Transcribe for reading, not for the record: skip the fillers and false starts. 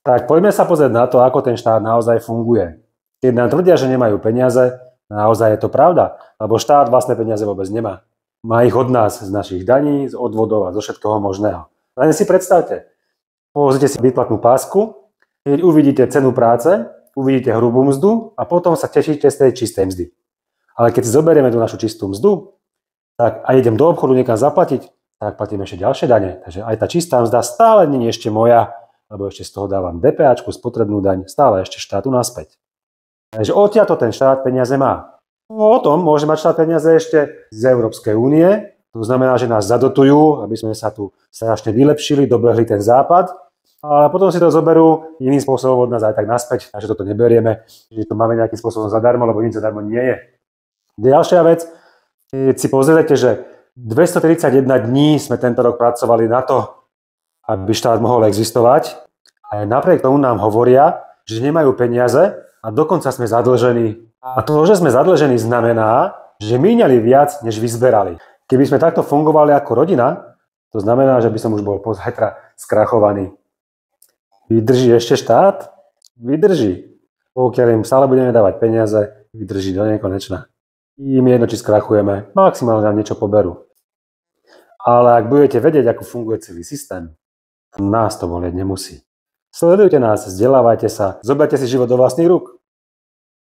Tak poďme sa pozrieť na to, ako ten štát naozaj funguje. Keď nám tvrdia, že nemajú peniaze, naozaj je to pravda, lebo štát vlastné peniaze vôbec nemá. Má ich od nás, z našich daní, z odvodov a zo všetkoho možného. Len si predstavte, pozrite si výplatnú pásku, keď uvidíte cenu práce, uvidíte hrubú mzdu a potom sa tešíte z tej čistej mzdy. Ale keď si zoberieme tú našu čistú mzdu, tak a idem do obchodu niekam zaplatiť, tak platím ešte ďalšie dane. Takže aj tá čistá mzda stále nie je ešte moja, lebo ešte z toho dávam DPAčku, spotrebnú daň, stále ešte štátu naspäť. Takže odtiaľto ten štát peniaze má. O tom môže mať štát peniaze ešte z Európskej únie, to znamená, že nás zadotujú, aby sme sa tu strašne vylepšili, dobehli ten západ, a potom si to zoberú iným spôsobom od nás aj tak naspäť, takže toto neberieme, že to máme nejakým spôsobom zadarmo, lebo nič zadarmo nie je. Ďalšia vec, keď si pozriete, že 231 dní sme tento rok pracovali na to, aby štát mohol existovať. A napriek tomu nám hovoria, že nemajú peniaze a dokonca sme zadlžení. A to, že sme zadlžení, znamená, že míňali viac, než vyzberali. Keby sme takto fungovali ako rodina, to znamená, že by som už bol pozajtra skrachovaný. Vydrží ešte štát? Vydrží. Pokiaľ im stále budeme dávať peniaze, vydrží do nekonečna. Im jedno, či skrachujeme, maximálne nám niečo poberú. Ale ak budete vedieť, ako funguje celý systém, nás to bolieť nemusí. Sledujte nás, vzdelávajte sa, zoberte si život do vlastných rúk.